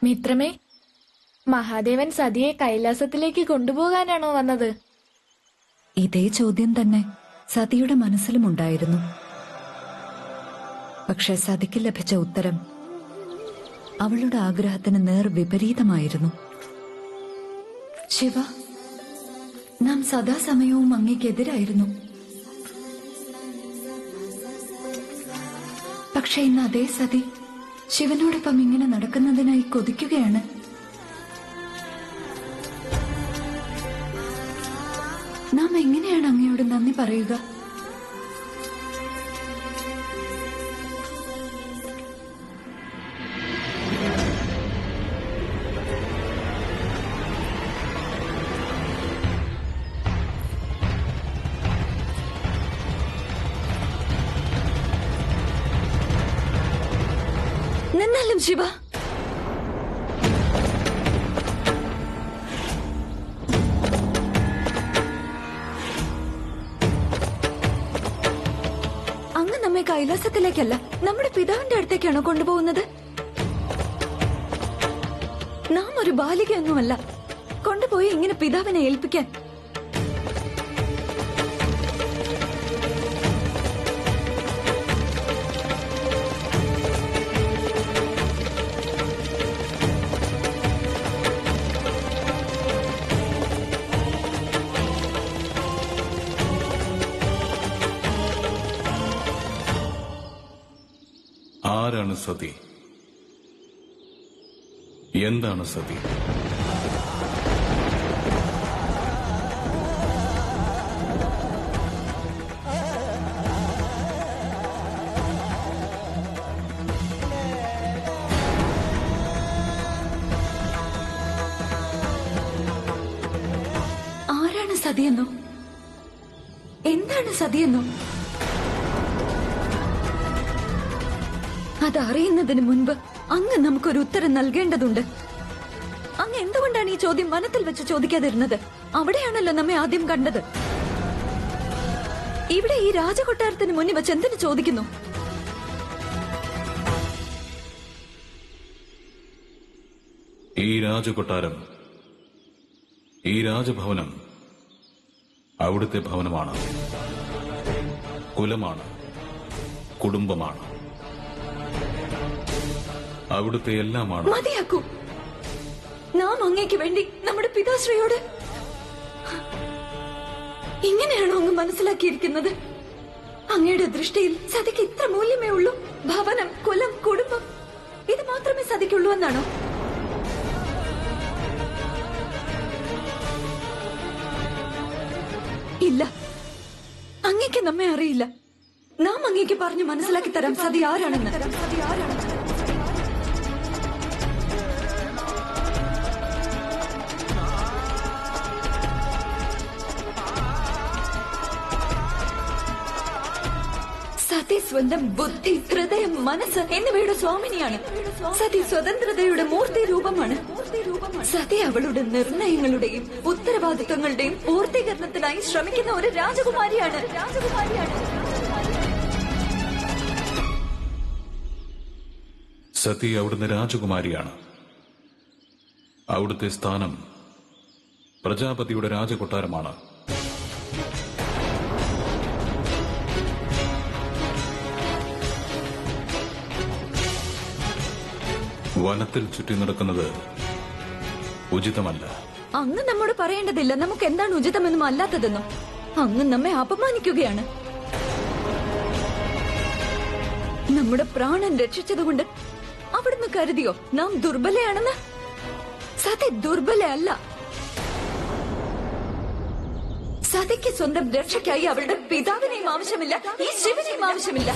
മിത്രമേ, മഹാദേവൻ സതിയെ കൈലാസത്തിലേക്ക് കൊണ്ടുപോകാനാണോ വന്നത്? ഇതേ ചോദ്യം തന്നെ സതിയുടെ മനസ്സിലുമുണ്ടായിരുന്നു. പക്ഷെ സതിക്ക് ലഭിച്ച ഉത്തരം അവളുടെ ആഗ്രഹത്തിന് നേർ വിപരീതമായിരുന്നു. ശിവ, നാം സദാസമയവും അങ്ങേക്കെതിരായിരുന്നു. പക്ഷെ ഇന്ന് അതേ സതി ശിവനോടൊപ്പം ഇങ്ങനെ നടക്കുന്നതിനായി കൊതിക്കുകയാണ്. നാം എങ്ങനെയാണ് അങ്ങയോട് നന്ദി പറയുക? നിന്നാലും ശിവ, അങ്ങ് നമ്മെ കൈലാസത്തിലേക്കല്ല നമ്മുടെ പിതാവിന്റെ അടുത്തേക്കാണോ കൊണ്ടുപോകുന്നത്? നാം ഒരു ബാലികയൊന്നുമല്ല കൊണ്ടുപോയി ഇങ്ങനെ പിതാവിനെ ഏൽപ്പിക്കാൻ. ആരാണ് സതി? എന്താണ് സതി? ആരാണ് സതിയെന്നോ? എന്താണ് സതിയെന്നോ? അതറിയുന്നതിന് മുൻപ് അങ്ങ് നമുക്കൊരു ഉത്തരം നൽകേണ്ടതുണ്ട്. അങ്ങ് എന്തുകൊണ്ടാണ് ഈ ചോദ്യം വനത്തിൽ വെച്ച് ചോദിക്കാതിരുന്നത്? അവിടെയാണല്ലോ നമ്മെ ആദ്യം കണ്ടത്. ഇവിടെ ഈ രാജകൊട്ടാരത്തിന് മുന്നിൽ വെച്ച് എന്തിനു ചോദിക്കുന്നു? ഈ രാജകൊട്ടാരം, ഈ രാജഭവനം അവിടുത്തെ ഭവനമാണ്, കുലമാണ്, കുടുംബമാണ്, അവിടുത്തെ എല്ലാമാണ്. മതിയാക്കൂ. നാം അങ്ങേക്ക് വേണ്ടി നമ്മുടെ പിതാശ്രീയോട് ഇങ്ങനെയാണോ അങ്ങ് മനസ്സിലാക്കിയിരിക്കുന്നത്? അങ്ങയുടെ ദൃഷ്ടിയിൽ സതിക്ക് ഇത്ര മൂല്യമേ ഉള്ളൂ? ഭവനം, കുലം, കുടുംബം, ഇത് മാത്രമേ സതിക്കുള്ളൂ എന്നാണോ? ഇല്ല, അങ്ങേക്ക് നമ്മെ അറിയില്ല. നാം അങ്ങേക്ക് പറഞ്ഞു മനസ്സിലാക്കി തരാം സതി ആരാണെന്ന്. സതി സ്വന്തം ബുദ്ധി, ഹൃദയം, മനസ്സ് എന്നിവയുടെ സ്വാമിനിയാണ്. സതി സ്വതന്ത്രതയുടെ മൂർത്തി രൂപമാണ്. സതി അവളുടെ നിർണയങ്ങളുടെയും ഉത്തരവാദിത്വങ്ങളുടെയും പൂർത്തീകരണത്തിനായി ശ്രമിക്കുന്ന ഒരു രാജകുമാരിയാണ്. സതി അവിടുന്ന് രാജകുമാരിയാണ്. അവിടുത്തെ സ്ഥാനം പ്രജാപതിയുടെ രാജകൊട്ടാരമാണ്. വനത്തിൽ ചുറ്റി നടക്കുന്നത് ഉചിതമല്ല. അങ്ങ് നമ്മോട് പറയേണ്ടതില്ല നമുക്ക് എന്താണ് ഉചിതമെന്നും അല്ലാത്തതെന്നും. അങ്ങ് നമ്മെ അപമാനിക്കുകയാണ്. നമ്മുടെ പ്രാണൻ രക്ഷിച്ചതുകൊണ്ട് അവിടുന്ന് കരുതിയോ നാം ദുർബലയാണെന്ന്? സതി ദുർബലയല്ല. സതിക്ക് സ്വന്തം രക്ഷയ്ക്കായി അവളുടെ പിതാവിനെയും ആവശ്യമില്ല, ഈ ശിവനെയും ആവശ്യമില്ല.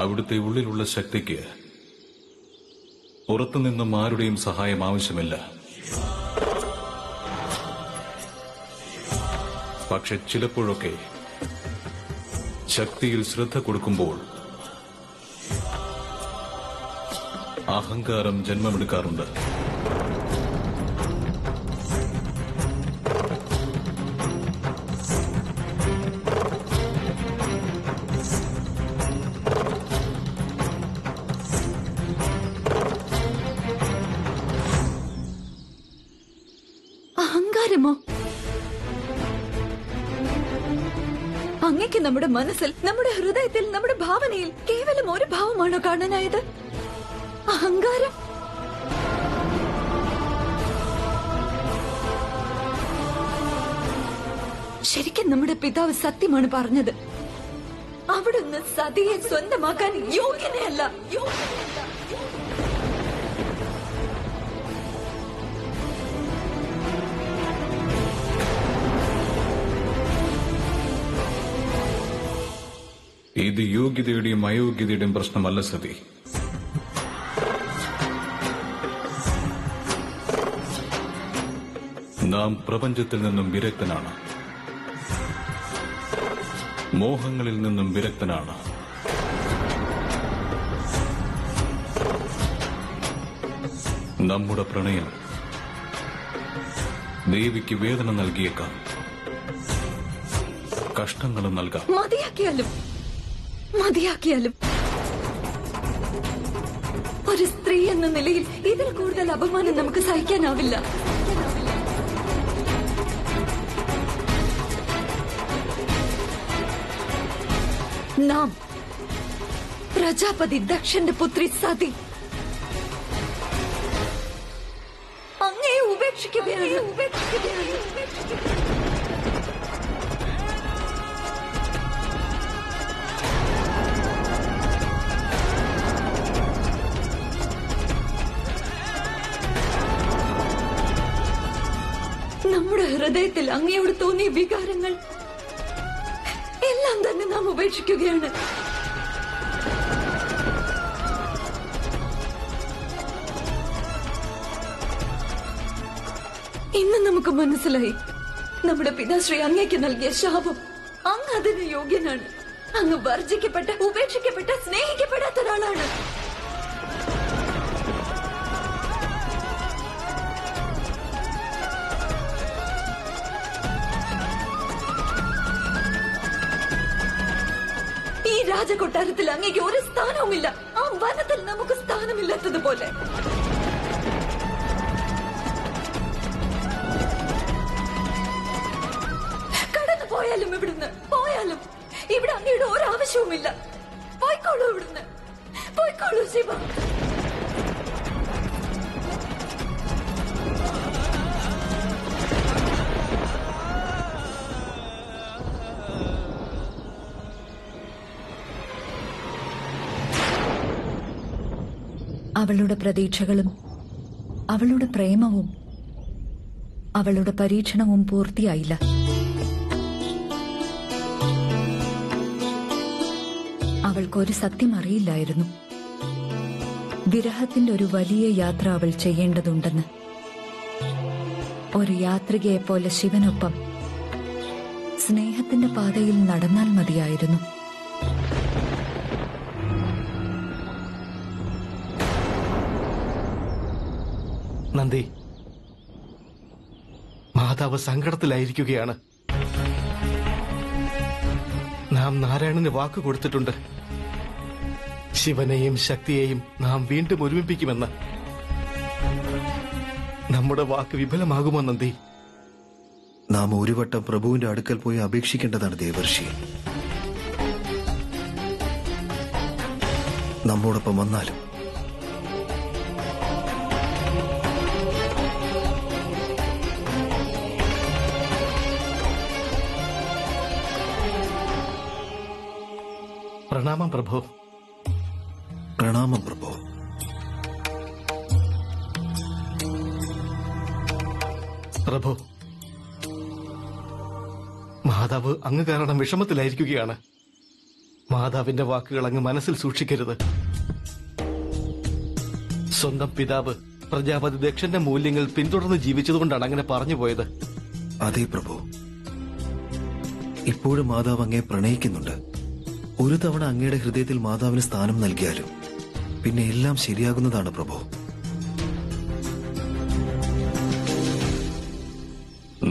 അവിടുത്തെ ഉള്ളിലുള്ള ശക്തിക്ക് പുറത്തുനിന്നും ആരുടെയും സഹായം ആവശ്യമില്ല. പക്ഷെ ചിലപ്പോഴൊക്കെ ശക്തിയിൽ ശ്രദ്ധ കൊടുക്കുമ്പോൾ അഹങ്കാരം ജന്മമെടുക്കാറുണ്ട്. അഹങ്കാരമോ? അങ്ങക്ക് നമ്മുടെ മനസ്സിൽ, നമ്മുടെ ഹൃദയത്തിൽ, നമ്മുടെ ഭാവനയിൽ കേവലം ഒരു ഭാവമാണോ കാണാനായത്? അഹങ്കാരം. ശരിക്കും നമ്മുടെ പിതാവ് സത്യമാണ് പറഞ്ഞത്. അവിടുന്ന് സതിയെ സ്വന്തമാക്കാൻ യോഗ്യനയല്ല. ഇത് യോഗ്യതയുടെയും അയോഗ്യതയുടെയും പ്രശ്നമല്ല സതി. നാം പ്രപഞ്ചത്തിൽ നിന്നും വിരക്തനാണ്, മോഹങ്ങളിൽ നിന്നും വിരക്തനാണ്. നമ്മുടെ പ്രണയം ദേവിക്ക് വേദന നൽകിയേക്കാം, കഷ്ടങ്ങളും നൽകാം. മതിയാക്കിയാലും ഒരു സ്ത്രീ എന്ന നിലയിൽ ഇതിൽ കൂടുതൽ അപമാനം നമുക്ക് സഹിക്കാനാവില്ല. നാം പ്രജാപതി ദക്ഷന്റെ പുത്രി സതി അങ്ങേ ഉപേക്ഷിക്കുകയാണ്. നമ്മുടെ ഹൃദയത്തിൽ അങ്ങയോട് തോന്നിയ വികാരങ്ങൾ എല്ലാം തന്നെ നാം ഉപേക്ഷിക്കുകയാണ്. ഇന്ന് നമുക്ക് മനസ്സിലായി, നമ്മുടെ പിതാശ്രീ അങ്ങേക്ക് നൽകിയ ശാപം. അങ്ങ് അതിന് യോഗ്യനാണ്. അങ്ങ് വർജിക്കപ്പെട്ട, ഉപേക്ഷിക്കപ്പെട്ട, സ്നേഹിക്കപ്പെടാത്ത ഒരാളാണ്. ഈ രാജകൊട്ടാരത്തിൽ അങ്ങേക്ക് ഒരു സ്ഥാനവുമില്ല. ആ വനത്തിൽ നമുക്ക് സ്ഥാനമില്ലാത്തതുപോലെ. കടന്നു പോയാലും ഇവിടെ അങ്ങയുടെ ഒരാവശ്യവുമില്ല. പോയിക്കോളൂ ഇവിടുന്ന്, പോയിക്കോളൂ ശിവ. അവളുടെ പ്രതീക്ഷകളും അവളുടെ പ്രേമവും അവളുടെ പരീക്ഷണവും പൂർത്തിയായില്ല. അവൾക്കൊരു സത്യം അറിയില്ലായിരുന്നു. വിരഹത്തിന്റെ ഒരു വലിയ യാത്ര അവൾ ചെയ്യേണ്ടതുണ്ടെന്ന്. ഒരു യാത്രികയെപ്പോലെ ശിവനൊപ്പം സ്നേഹത്തിന്റെ പാതയിൽ നടന്നാൽ മതിയായിരുന്നു. നന്ദി, മാതാവ് സങ്കടത്തിലായിരിക്കുകയാണ്. നാം നാരായണന് വാക്ക് കൊടുത്തിട്ടുണ്ട്. ശിവനെയും ശക്തിയെയും നാം വീണ്ടും ഒരുമിപ്പിക്കുമെന്ന്. നമ്മുടെ വാക്ക് വിഫലമാകുമോ നന്ദി? നാം ഒരു വട്ടം പ്രഭുവിന്റെ അടുക്കൽ പോയി അപേക്ഷിക്കേണ്ടതാണ് ദേവർഷി. നമ്മോടൊപ്പം വന്നാലും പ്രണാമം പ്രഭു. പ്രണാമം പ്രഭു. പ്രഭു, മാതാവ് അങ്ങ് കാരണം വിഷമത്തിലായിരിക്കുകയാണ്. മാതാവിന്റെ വാക്കുകൾ അങ്ങ് മനസ്സിൽ സൂക്ഷിക്കരുത്. സ്വന്തം പിതാവ് പ്രജാപതി ദക്ഷന്റെ മൂല്യങ്ങൾ പിന്തുടർന്ന് ജീവിച്ചതുകൊണ്ടാണ് അങ്ങനെ പറഞ്ഞു പോയത്. അതെ പ്രഭു, ഇപ്പോഴും മാതാവ് അങ്ങേ പ്രണയിക്കുന്നുണ്ട്. ഒരു തവണ അങ്ങയുടെ ഹൃദയത്തിൽ മാതാവിന് സ്ഥാനം നൽകിയാലും പിന്നെ എല്ലാം ശരിയാകുന്നതാണ് പ്രഭു.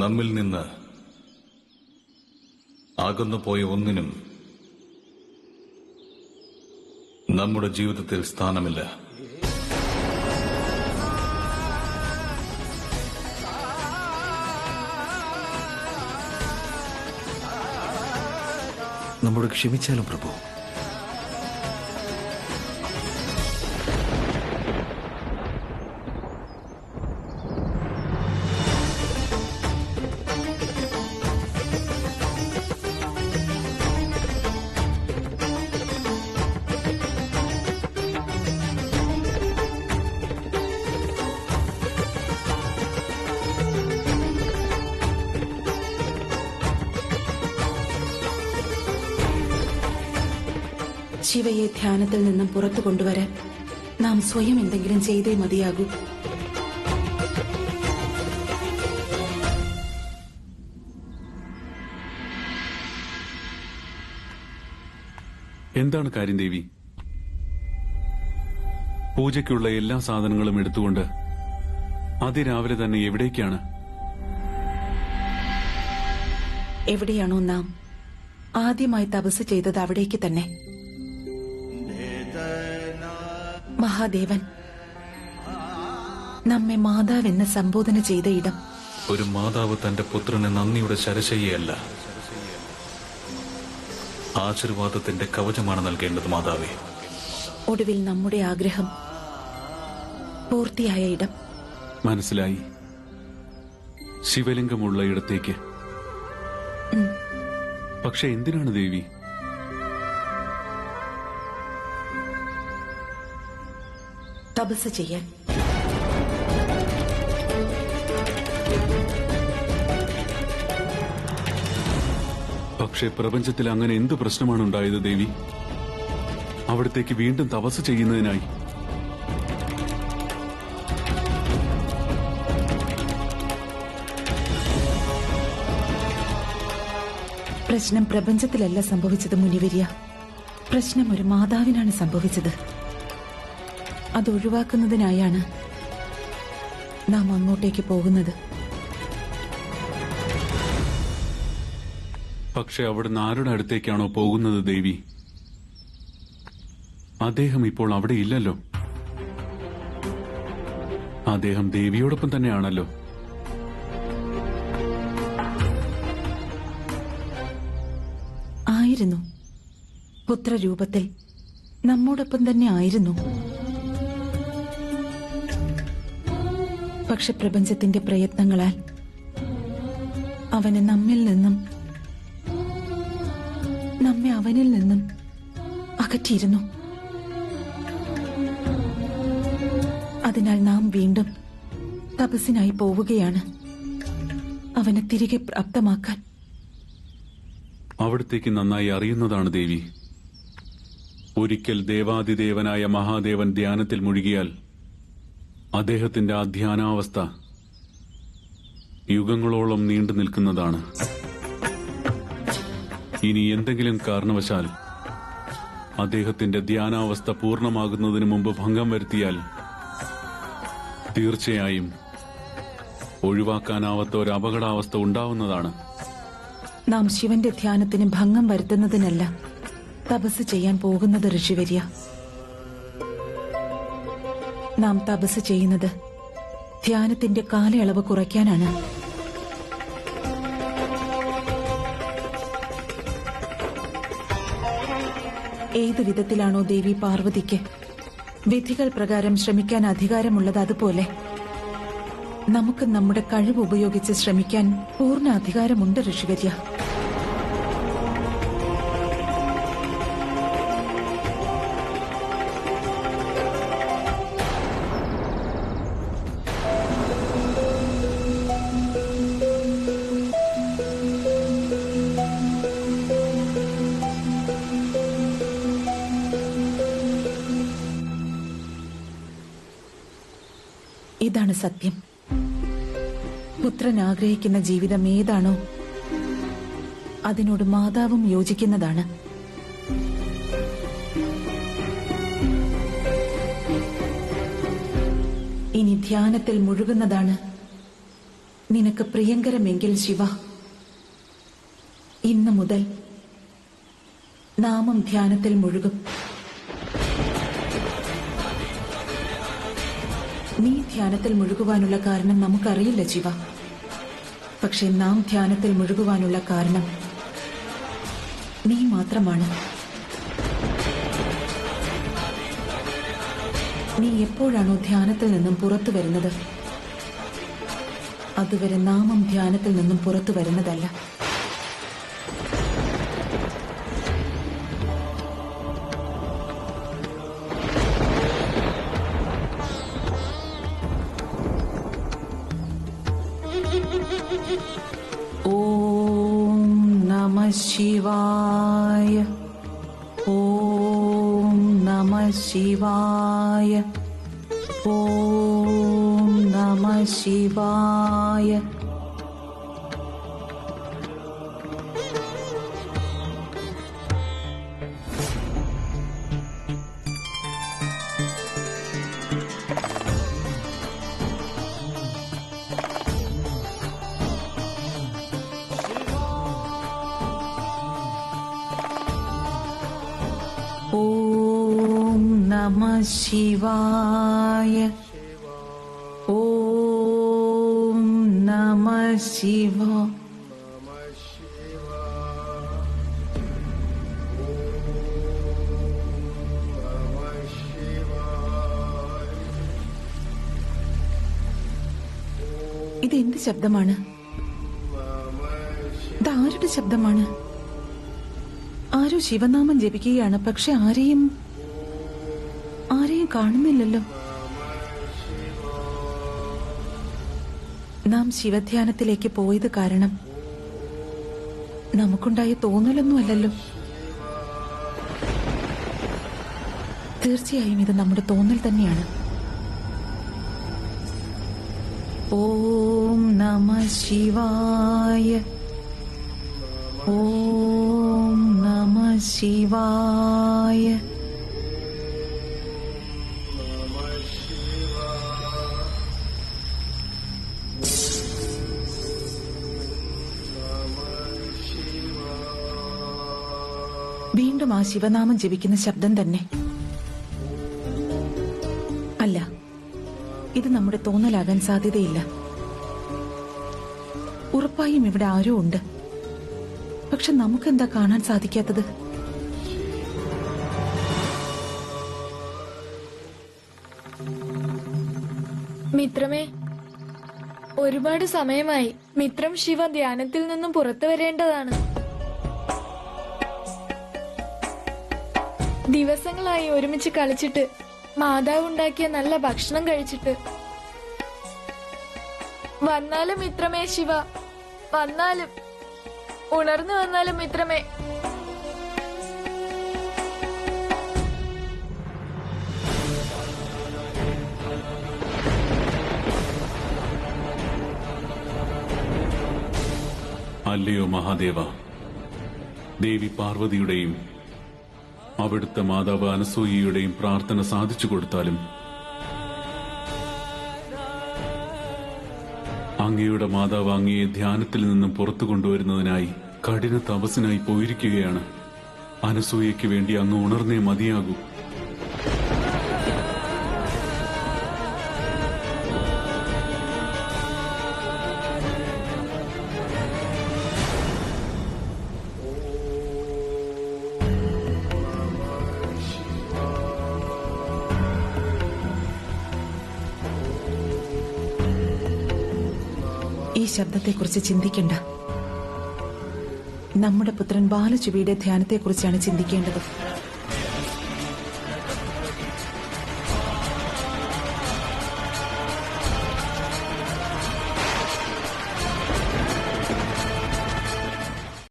നമ്മിൽ നിന്ന് അകന്നുപോയ ഒന്നിനും നമ്മുടെ ജീവിതത്തിൽ സ്ഥാനമില്ല. നമ്മോട് ക്ഷമിച്ചാലും പ്രഭു. ശിവയെ ധ്യാനത്തിൽ നിന്നും പുറത്തു കൊണ്ടുവരാൻ നാം സ്വയം എന്തെങ്കിലും ചെയ്തേ മതിയാകൂ. എന്താണ് കാര്യം ദേവി? പൂജയ്ക്കുള്ള എല്ലാ സാധനങ്ങളും എടുത്തുകൊണ്ട് അതിരാവിലെ തന്നെ എവിടേക്കാണ്? എവിടെയാണോ നാം ആദ്യമായി തപസ് ചെയ്തത് അവിടേക്ക് തന്നെ. മഹാദേവൻ നമ്മെ മാതാവെന്ന് സംബോധന ചെയ്ത ഇടം. ഒരു മാതാവ് തന്റെ പുത്രന് നന്ദിയുടെ ശരശയ്യയല്ല, ആശീർവാദത്തിന്റെ കവചമാണ് നൽകേണ്ടത് മാതാവേ. ഒടുവിൽ നമ്മുടെ ആഗ്രഹം പൂർത്തിയായ ഇടം. മനസ്സിലായി. ശിവലിംഗമുള്ള ഇടത്തേക്ക്. പക്ഷെ എന്തിനാണ് ദേവി? തപസ് ചെയ്യാൻ. പക്ഷെ പ്രപഞ്ചത്തിൽ അങ്ങനെ എന്ത് പ്രശ്നമാണ് ഉണ്ടായത് ദേവി? അവിടത്തേക്ക് വീണ്ടും തപസ് ചെയ്യുന്നതിനായി? പ്രശ്നം പ്രപഞ്ചത്തിലല്ല സംഭവിച്ചത് മുനിവര്യ. പ്രശ്നം ഒരു മാതാവിനാണ് സംഭവിച്ചത്. അതൊഴിവാക്കുന്നതിനായാണ് നാം അങ്ങോട്ടേക്ക് പോകുന്നത്. പക്ഷെ അവിടുന്ന് ആരുടെ അടുത്തേക്കാണോ പോകുന്നത് ദേവി? അദ്ദേഹം ഇപ്പോൾ അവിടെ ഇല്ലല്ലോ. അദ്ദേഹം ദേവിയോടൊപ്പം തന്നെയാണല്ലോ. ആയിരുന്നു. പുത്രരൂപത്തിൽ നമ്മോടൊപ്പം തന്നെ ആയിരുന്നു. പക്ഷെ പ്രപഞ്ചത്തിന്റെ പ്രയത്നങ്ങളാൽ അവനെ നമ്മിൽ നിന്നും നമ്മെ അവനിൽ നിന്നും അകറ്റിയിരുന്നു. അതിനാൽ നാം വീണ്ടും തപസ്സിനായി പോവുകയാണ്, അവനെ തിരികെ പ്രാപ്തമാക്കാൻ. അവിടത്തേക്ക് നന്നായി അറിയുന്നതാണ് ദേവി. ഒരിക്കൽ ദേവാതിദേവനായ മഹാദേവൻ ധ്യാനത്തിൽ മുഴുകിയാൽ അദ്ദേഹത്തിന്റെ ആ ധ്യാനാവസ്ഥ യുഗങ്ങളോളം നീണ്ടു നിൽക്കുന്നതാണ്. ഇനി എന്തെങ്കിലും കാരണവശാൽ അദ്ദേഹത്തിന്റെ ധ്യാനാവസ്ഥ പൂർണ്ണമാകുന്നതിന് മുമ്പ് ഭംഗം വരുത്തിയാൽ തീർച്ചയായും ഒഴിവാക്കാനാവാത്ത ഒരു അപകടാവസ്ഥ ഉണ്ടാവുന്നതാണ്. നാം ശിവന്റെ ധ്യാനത്തിന് ഭംഗം വരുത്തുന്നതിനല്ല തപസ് ചെയ്യാൻ പോകുന്നത് ഋഷിവര്യ. നാം തപസ് ചെയ്യുന്നത് ധ്യാനത്തിന്റെ കാലയളവ് കുറയ്ക്കാനാണ്. ഏതു വിധത്തിലാണോ ദേവി പാർവതിക്ക് വിധികൾ പ്രകാരം ശ്രമിക്കാൻ അധികാരമുള്ളത്, അതുപോലെ നമുക്ക് നമ്മുടെ കഴിവ് ഉപയോഗിച്ച് ശ്രമിക്കാൻ പൂർണ്ണ അധികാരമുണ്ട് ഋഷിവര്യ. ഇതാണ് സത്യം. പുത്രൻ ആഗ്രഹിക്കുന്ന ജീവിതം ഏതാണോ അതിനോട് മാതാവും യോജിക്കുന്നതാണ്. ധ്യാനത്തിൽ മുഴുകുന്നതാണ് നിനക്ക് പ്രിയങ്കരമെങ്കിൽ ശിവ, ഇന്നു മുതൽ നാമം ധ്യാനത്തിൽ മുഴുകും. നീ ധ്യാനത്തിൽ മുഴുകുവാനുള്ള കാരണം നമുക്കറിയില്ല ശിവ. പക്ഷെ നാം ധ്യാനത്തിൽ മുഴുകുവാനുള്ള കാരണം നീ മാത്രമാണ്. നീ എപ്പോഴാണോ ധ്യാനത്തിൽ നിന്നും പുറത്തു വരുന്നത്, അതുവരെ നാമം ധ്യാനത്തിൽ നിന്നും പുറത്തു വരുന്നതല്ല. ഓം നമഃ ശിവായ. ഓം നമഃ ശിവായ. ഓം നമഃ ശിവായ. ഓം നമഃ ശിവായ. ഓം നമഃ ശിവായ. ഇതെന്ത് ശബ്ദമാണ്? ഇതാരുടെ ശബ്ദമാണ്? ആരോ ശിവനാമം ജപിക്കുകയാണ്, പക്ഷെ ആരെയും കാണുന്നില്ലല്ലോ. നാം ശിവധ്യാനത്തിലേക്ക് പോയത് കാരണം നമുക്കുണ്ടായ തോന്നലൊന്നുമല്ലല്ലോ. തീർച്ചയായും ഇത് നമ്മുടെ തോന്നൽ തന്നെയാണ്. ഓം നമഃ ശിവായ. ഓം നമഃ ശിവായ. വീണ്ടും ആ ശിവനാമം ജപിക്കുന്ന ശബ്ദം തന്നെ. അല്ല, ഇത് നമ്മുടെ തോന്നലാകാൻ സാധ്യതയില്ല. ഉറപ്പായും ഇവിടെ ആരോ ഉണ്ട്. പക്ഷെ നമുക്കെന്താ കാണാൻ സാധിക്കാത്തത്? മിത്രമേ, ഒരുപാട് സമയമായി. മിത്രം ശിവ ധ്യാനത്തിൽ നിന്നും പുറത്തു വരേണ്ടതാണ്. ദിവസങ്ങളായി ഒരുമിച്ച് കളിച്ചിട്ട്, മാതാവ് ഉണ്ടാക്കിയ നല്ല ഭക്ഷണം കഴിച്ചിട്ട്. വന്നാലും മിത്രമേ ശിവ, വന്നാലും, ഉണർന്നു വന്നാലും മിത്രമേ. അല്ലയോ മഹാദേവ, ദേവി പാർവതിയുടെയും അവിടുത്തെ മാതാവ് അനസൂയയുടെയും പ്രാർത്ഥന സാധിച്ചു കൊടുത്താലും അങ്ങയുടെ മാതാവ് അങ്ങയെ ധ്യാനത്തിൽ നിന്നും പുറത്തു കൊണ്ടുവരുന്നതിനായി കഠിന തപസ്സിനായി പോയിരിക്കുകയാണ്. അനസൂയയ്ക്ക് വേണ്ടി അങ്ങ് ഉണർന്നേ മതിയാകൂ. ഈ ശബ്ദത്തെക്കുറിച്ച് ചിന്തിക്കണ്ട. നമ്മുടെ പുത്രൻ ബാലചുവിയുടെ ധ്യാനത്തെക്കുറിച്ചാണ് ചിന്തിക്കേണ്ടത്.